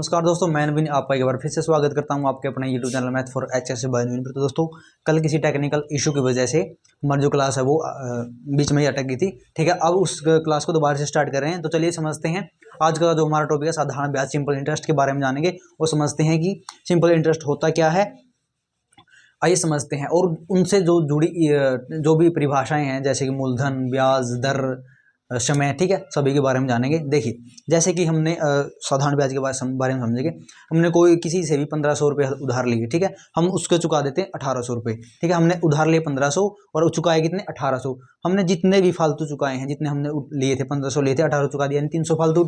नमस्कार दोस्तों, मैं नवीन आपका एक बार फिर से स्वागत करता हूं आपके अपने YouTube channel math for HS by Naveen पर। तो दोस्तों, कल किसी टेक्निकल इशू की वजह से हमारी जो क्लास है वो बीच में ही अटक गई थी। ठीक है, अब उस क्लास को दोबारा से स्टार्ट कर रहे हैं। तो चलिए समझते हैं आज का जो हमारा टॉपिक है साधारण ब्याज सिंपल इंटरेस्ट के बारे में जानेंगे और समझते हैं कि सिंपल इंटरेस्ट होता क्या है। आइए समझते हैं, और उनसे जो जुड़ी जो भी परिभाषाएं हैं जैसे कि मूलधन, ब्याज दर, समय, ठीक है, सभी के बारे में जानेंगे। देखिए, जैसे कि हमने साधारण ब्याज के बारे में समझेंगे। हमने कोई किसी से भी 1500 रुपये उधार लिए, ठीक है, हम उसको चुका देते हैं 1800 रुपये। ठीक है, हमने उधार लिए 1500 और चुकाए कितने, 1800। हमने जितने भी फालतू चुकाए हैं, जितने हमने लिए थे 1500 लिए थे, 1800 चुका दिया, यानी 300 फालतू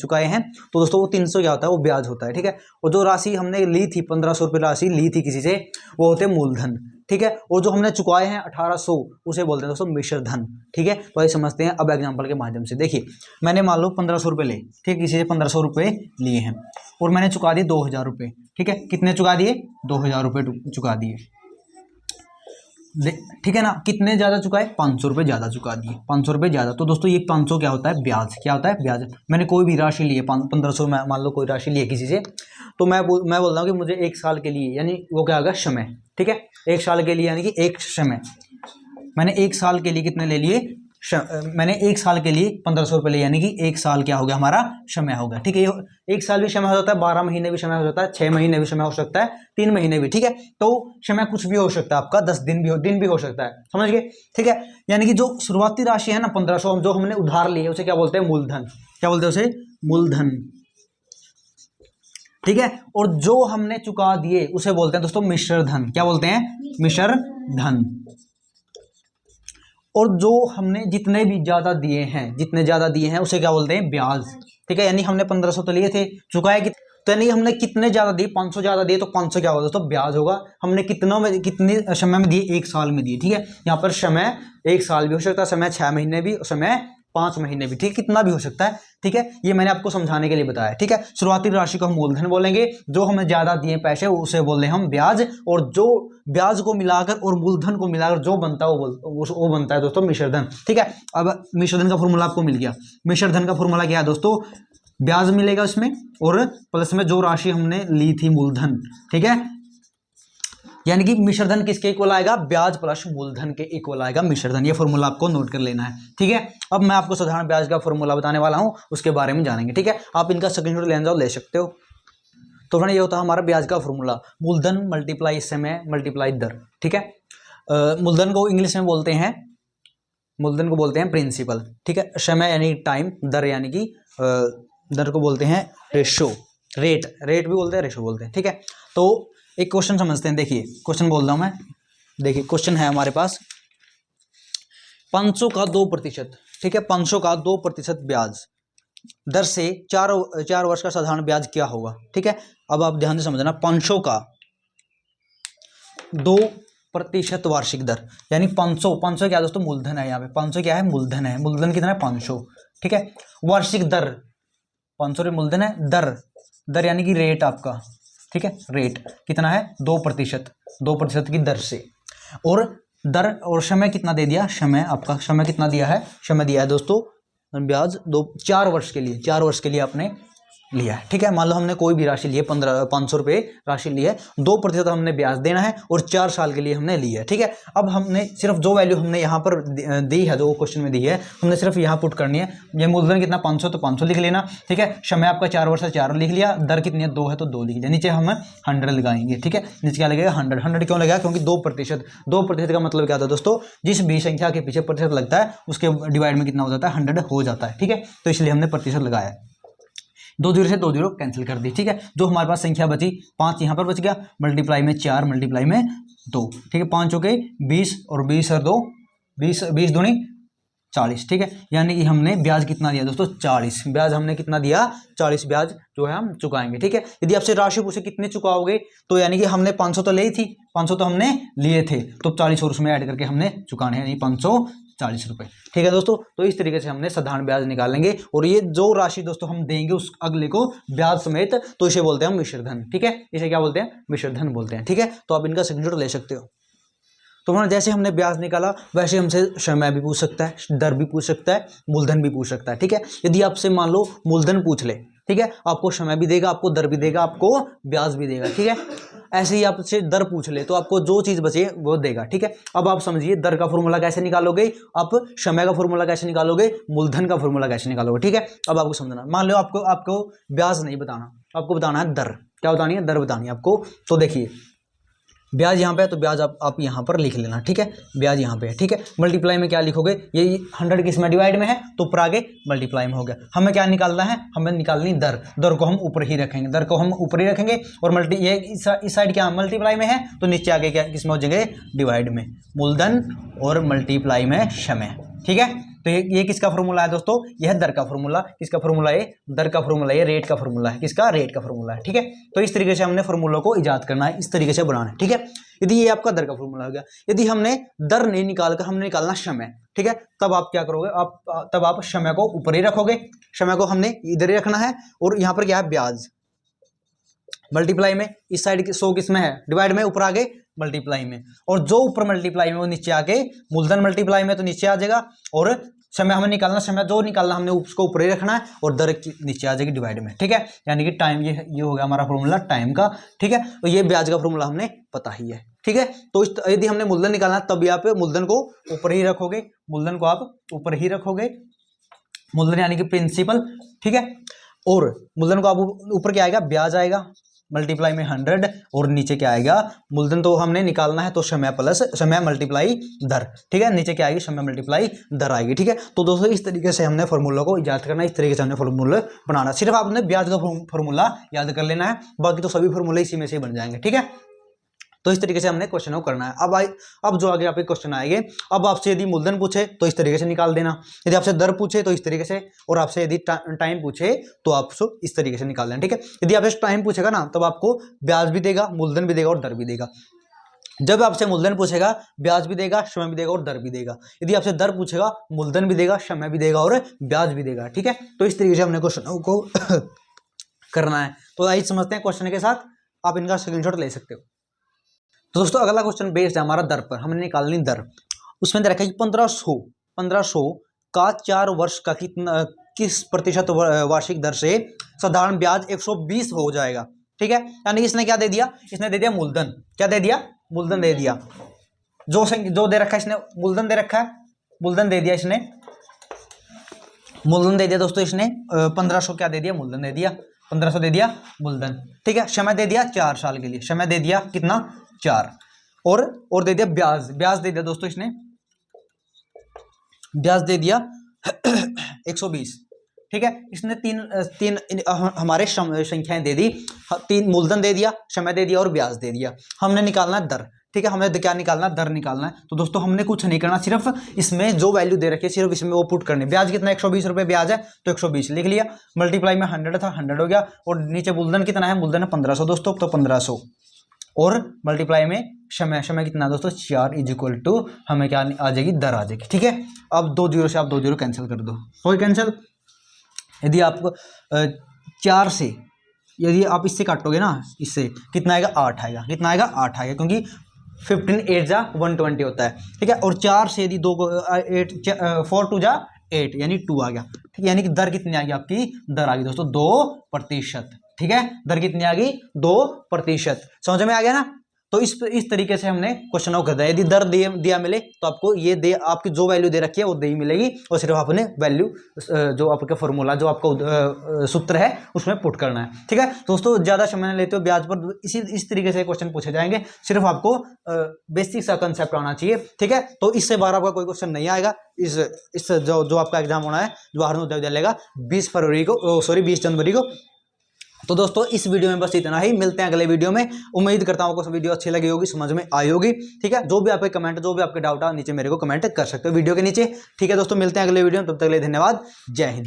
चुकाए हैं। तो दोस्तों वो 300 क्या होता है, वो ब्याज होता है। ठीक है, और जो राशि हमने ली थी 1500 रुपये राशि ली थी किसी से, वो होते मूलधन। ठीक है, और जो हमने चुकाए हैं 1800 उसे बोलते हैं दोस्तों मिश्र धन। ठीक है, तो ये समझते हैं अब एग्जांपल के माध्यम से। देखिए, मैंने मान लो 1500 रुपये ले, ठीक है, किसी से 1500 रुपये लिए हैं और मैंने चुका दिए 2000 रुपये। ठीक है, कितने चुका दिए, 2000 रुपये चुका दिए। ठीक है ना, कितने ज्यादा चुकाए, 500 रुपये ज्यादा चुका दिए, 500 रुपये ज्यादा। तो दोस्तों ये 500 क्या होता है, ब्याज। क्या होता है, ब्याज। मैंने कोई भी राशि ली है 1500, मान लो कोई राशि ली है किसी से, तो मैं बोल रहा हूँ कि मुझे 1 साल के लिए, यानी वो क्या होगा, समय। ठीक है, 1 साल के लिए यानी कि एक समय। मैंने 1 साल के लिए कितने ले लिए, मैंने 1 साल के लिए 1500 रुपये लिए, यानी कि 1 साल क्या हो गया हमारा, समय हो गया। ठीक है, 1 साल भी समय हो जाता है, 12 महीने भी समय हो जाता है, 6 महीने भी समय हो सकता है, 3 महीने भी। ठीक है, तो समय कुछ भी हो सकता है आपका, 10 दिन भी हो सकता है, समझ गए। ठीक है, यानी कि जो शुरुआती राशि है ना 1500, जो हमने उधार ली है उसे क्या बोलते हैं, मूलधन। क्या बोलते हैं उसे, मूलधन। ठीक है, और जो हमने चुका दिए उसे बोलते हैं दोस्तों मिश्र धन। क्या बोलते हैं, मिश्र धन। और जो हमने जितने भी ज्यादा दिए हैं, जितने ज्यादा दिए हैं उसे क्या बोलते हैं, ब्याज। ठीक है, यानी हमने 1500 तो लिए थे, चुकाए कि, तो यानी हमने कितने ज्यादा दिए, 500 ज्यादा दिए, तो 500 क्या होगा दोस्तों, ब्याज होगा। हमने कितने समय में दिए, 1 साल में दिए। ठीक है, यहाँ पर समय 1 साल भी हो सकता है, समय 6 महीने भी, समय 5 महीने भी, ठीक, कितना भी हो सकता है। ठीक है, ये मैंने आपको समझाने के लिए बताया। ठीक है, शुरुआती राशि को हम मूलधन बोलेंगे, जो हमें ज्यादा दिए पैसे उसे बोल रहे हैं हम ब्याज, और जो ब्याज को मिलाकर और मूलधन को मिलाकर जो बनता है वो बनता है दोस्तों मिश्रधन। ठीक है, अब मिश्रधन का फॉर्मूला आपको मिल गया। मिश्रधन का फॉर्मूला क्या है दोस्तों, ब्याज मिलेगा उसमें और प्लस में जो राशि हमने ली थी मूलधन। ठीक है, यानी कि मिश्रधन किसके इक्वल आएगा, ब्याज प्लस मूलधन के इक्वल आएगा मिश्रधन। ये फॉर्मूला आपको नोट कर लेना है। ठीक है, अब मैं आपको साधारण ब्याज का फॉर्मूला बताने वाला हूं, उसके बारे में जानेंगे। ठीक है, आप इनका स्क्रीनशॉट ले जाओ, ले सकते हो। तो फ्रेंड, ये होता है हमारा ब्याज का फॉर्मूला, मूलधन मल्टीप्लाई समय मल्टीप्लाई दर। ठीक है, मूलधन को इंग्लिश में बोलते हैं, मूलधन को बोलते हैं प्रिंसिपल। ठीक है, समय यानी टाइम, दर यानी कि दर को बोलते हैं रेशो, रेट भी बोलते हैं, रेशो बोलते हैं। ठीक है, तो एक क्वेश्चन समझते हैं। देखिए, क्वेश्चन बोल रहा हूं मैं। देखिए, क्वेश्चन है हमारे पास, 500 का 2%। ठीक है, 500 का 2% ब्याज दर से 4 वर्ष का साधारण ब्याज क्या होगा। ठीक है, अब आप ध्यान से समझना, 500 का 2% वार्षिक दर, यानी 500 क्या दोस्तों, मूलधन है। यहाँ पे 500 क्या है, मूलधन है। मूलधन कितना है, 500। ठीक है, वार्षिक दर 500 मूलधन है, दर यानी कि रेट आपका। ठीक है, रेट कितना है, 2% की दर से, और दर और समय कितना दे दिया, समय आपका, समय कितना दिया है, समय दिया है दोस्तों ब्याज 4 वर्ष के लिए, 4 वर्ष के लिए आपने लिया है। ठीक है, मान लो हमने कोई भी राशि ली है, 500 रुपये राशि ली है, 2% हमने ब्याज देना है और 4 साल के लिए हमने ली है। ठीक है, अब हमने सिर्फ जो वैल्यू हमने यहाँ पर दी है, जो क्वेश्चन में दी है, हमने सिर्फ यहाँ पुट करनी है। ये मूलधन कितना, 500, तो 500 लिख लेना। ठीक है, समय आपका 4 वर्ष है, 4 लिख लिया, दर कितनी है, 2 है, तो 2 लिख लिया। नीचे हम 100 लगाएंगे। ठीक है, नीचे क्या लगेगा, 100 क्यों लगेगा, क्योंकि 2% का मतलब क्या होता है दोस्तों, जिस भी संख्या के पीछे प्रतिशत लगता है उसके डिवाइड में कितना हो जाता है, 100 हो जाता है। ठीक है, तो इसलिए हमने प्रतिशत लगाया। 2 जीरो से 2 जीरो कैंसिल कर दी। ठीक है, जो हमारे पास संख्या बची, 5 यहाँ पर बच गया, मल्टीप्लाई में 4 मल्टीप्लाई में 2। ठीक है, 5 हो गए 20 और 20 और 2 20 दूनी 40। ठीक है, यानी कि हमने ब्याज कितना दिया दोस्तों, 40 ब्याज हमने कितना दिया, 40 ब्याज जो है हम चुकाएंगे। ठीक है, यदि आपसे राशि पूछे कितने चुकाओगे, तो यानी कि हमने 500 तो ली थी, 500 तो हमने लिए थे, तो 40 और उसमें ऐड करके हमने चुकाने हैं, 540 रुपए। ठीक है दोस्तों, तो इस तरीके से हमने साधारण ब्याज निकालेंगे, और ये जो राशि दोस्तों हम देंगे उस अगले को ब्याज समेत, तो इसे बोलते हैं हम मिश्रधन। ठीक है, इसे क्या बोलते हैं, मिश्रधन बोलते हैं। ठीक है, तो आप इनका स्क्रीनशॉट ले सकते हो। तो जैसे हमने ब्याज निकाला, वैसे हमसे समय भी पूछ सकता है, दर भी पूछ सकता है, मूलधन भी पूछ सकता है। ठीक है, यदि आपसे मान लो मूलधन पूछ ले, ठीक है, आपको समय भी देगा, आपको दर भी देगा, आपको ब्याज भी देगा। ठीक है, ऐसे ही आपसे दर पूछ ले तो आपको जो चीज बचे वो देगा। ठीक है, अब आप समझिए दर का फॉर्मूला कैसे निकालोगे, आप समय का फॉर्मूला कैसे निकालोगे, मूलधन का फॉर्मूला कैसे निकालोगे। ठीक है, अब आपको समझना, मान लो आपको आपको ब्याज नहीं बताना, आपको बताना है दर। क्या बतानी है, दर बतानी है आपको। तो देखिए ब्याज यहाँ पे है तो ब्याज आप यहाँ पर लिख लेना। ठीक है, ब्याज यहाँ पे है। ठीक है, मल्टीप्लाई में क्या लिखोगे, ये 100 किस में डिवाइड में है तो ऊपर आगे मल्टीप्लाई में हो गया। हमें क्या निकालना है, हमें निकालनी दर, दर को हम ऊपर ही रखेंगे, दर को हम ऊपर ही रखेंगे और मल्टी ये इस साइड क्या मल्टीप्लाई में है तो नीचे आगे क्या किस में हो जाएंगे, डिवाइड में, मूलधन और मल्टीप्लाई में समय। ठीक है, तो ये किसका फॉर्मूला है दोस्तों, यह दर का फॉर्मूला। किसका फॉर्मूला है, दर का फॉर्मूला, ये रेट का फॉर्मूला है। किसका, रेट का फॉर्मूला है। ठीक है, तो इस तरीके से हमने फॉर्मूला को इजाद करना है, इस तरीके से बनाना है। ठीक है, यदि ये आपका दर का फॉर्मूला हो गया, यदि हमने दर नहीं निकालकर हमने निकालना समय। ठीक है, तब आप क्या करोगे, तब आप समय को ऊपर ही रखोगे, समय को हमने इधर ही रखना है और यहाँ पर क्या है ब्याज, मल्टीप्लाई में, इस साइड 100 किस में है, डिवाइड में, ऊपर आगे मल्टीप्लाई में, और जो ऊपर मल्टीप्लाई में वो नीचे आके मूलधन मल्टीप्लाई में तो नीचे आ जाएगा, और समय हमें निकालना, समय जो निकालना हमने उसको ऊपर ही रखना है और दर नीचे आ जाएगी डिवाइड में। ठीक है, यानी कि टाइम, ये हो गया हमारा फॉर्मूला टाइम का। ठीक है, तो ये ब्याज का फॉर्मूला हमने पता ही है। ठीक है, तो यदि हमने मूलधन निकालना तब यहाँ पे मूलधन को ऊपर ही रखोगे, मूलधन को आप ऊपर ही रखोगे, मूलधन यानी कि प्रिंसिपल। ठीक है, और मूलधन को आप ऊपर क्या आएगा, ब्याज आएगा, मल्टीप्लाई में 100 और नीचे क्या आएगा, मूलधन तो हमने निकालना है तो समय प्लस समय मल्टीप्लाई दर। ठीक है, नीचे क्या आएगी, समय मल्टीप्लाई दर आएगी। ठीक है, तो दोस्तों इस तरीके से हमने फॉर्मूला को इजाद करना है, इस तरीके से हमने फॉर्मूला बनाना। सिर्फ आपने ब्याज का फॉर्मूला याद कर लेना है, बाकी तो सभी फॉर्मूले इसी में से बन जाएंगे। ठीक है, तो इस तरीके से हमने क्वेश्चन को करना है। अब जो आगे आपके क्वेश्चन आएंगे, अब आपसे यदि मूलधन पूछे तो इस तरीके से निकाल देना, यदि आपसे दर पूछे तो इस तरीके से, और आपसे यदि टाइम पूछे तो आपको इस तरीके से निकाल देना। ठीक है, यदि आपसे टाइम पूछेगा ना तब आपको ब्याज भी देगा, मूलधन भी देगा और दर भी देगा। जब आपसे मूलधन पूछेगा ब्याज भी देगा, समय भी देगा और दर भी देगा। यदि आपसे दर पूछेगा मूलधन भी देगा, समय भी देगा और ब्याज भी देगा। ठीक है, तो इस तरीके से हमने क्वेश्चन को करना है। तो आइए समझते हैं क्वेश्चन के साथ, आप इनका स्क्रीनशॉट ले सकते हो। तो दोस्तों अगला क्वेश्चन बेस्ड है हमारा दर पर, हमने निकालनी दर। उसमें दे रखा है कि 1500 का 4 वर्ष का किस प्रतिशत वार्षिक दर से साधारण ब्याज 120 हो जाएगा। ठीक है, यानी इसने क्या दे दिया, इसने दे दिया मूलधन, क्या दे दिया, मूलधन दे दिया, जो दे रखा है इसने मूलधन दे रखा है, मूलधन दे दिया इसने, मूलधन दे दिया दोस्तों इसने 1500 क्या दे दिया, मूलधन दे दिया, 1500 दे दिया मूलधन। ठीक है, समय दे दिया 4 साल के लिए, समय दे दिया कितना 4, और दे दिया ब्याज, ब्याज दे दिया दोस्तों इसने, ब्याज दे दिया 120। ठीक है, इसने तीन हमारे संख्याएं दे दी, 3 मूलधन दे दिया, समय दे दिया और ब्याज दे दिया। हमने निकालना दर। ठीक है, हमें क्या निकालना, दर निकालना है। तो दोस्तों हमने कुछ नहीं करना, सिर्फ इसमें जो वैल्यू दे रखी है सिर्फ इसमें वो पुट करनी। ब्याज कितना 120 रुपये ब्याज है तो 120 लिख लिया, मल्टीप्लाई में 100 था 100 हो गया, और नीचे मूलधन कितना है, मूलधन है 1500 दोस्तों, तो 1500, और मल्टीप्लाई में समय कितना दोस्तों 4 = हमें क्या आ जाएगी, दर आ जाएगी। ठीक है, अब 2 जीरो से आप 2 जीरो कैंसिल कर दो, हो कैंसिल। यदि आप 4 से यदि आप इससे काटोगे ना, इससे कितना आएगा, 8 आएगा, कितना आएगा 8 आएगा, क्योंकि 15 8 जा 120 होता है। ठीक है, और 4 से यदि 2 4 2 जा 8 यानी 2 आ गया। ठीक है, यानी कि दर कितनी आ गई आपकी, दर आ गई दोस्तों 2%। ठीक है, दर कितनी आ गई, 2%। समझ में आ गया ना। तो इस तरीके से हमने क्वेश्चन को कर दिया। यदि दर दिया मिले तो आपको ये दे, आपकी जो वैल्यू दे रखी है वो दे ही मिलेगी, और सिर्फ आपने वैल्यू जो आपका फॉर्मूला जो आपका सूत्र है उसमें पुट करना है। ठीक है दोस्तों, ज्यादा समय नहीं लेते हो, ब्याज पर इस तरीके से क्वेश्चन पूछे जाएंगे, सिर्फ आपको बेसिक सा कंसेप्ट आना चाहिए। ठीक है, तो इससे बाहर आपका कोई क्वेश्चन नहीं आएगा। इस जो आपका एग्जाम होना है जवाहर नवोदय विद्यालय का 20 जनवरी को। तो दोस्तों इस वीडियो में बस इतना ही, मिलते हैं अगले वीडियो में। उम्मीद करता हूं आपको वीडियो अच्छी लगी होगी, समझ में आई होगी। ठीक है, जो भी आपके कमेंट, जो भी आपके डाउट है नीचे मेरे को कमेंट कर सकते हो वीडियो के नीचे। ठीक है दोस्तों, मिलते हैं अगले वीडियो में, तब तक के लिए धन्यवाद, जय हिंद।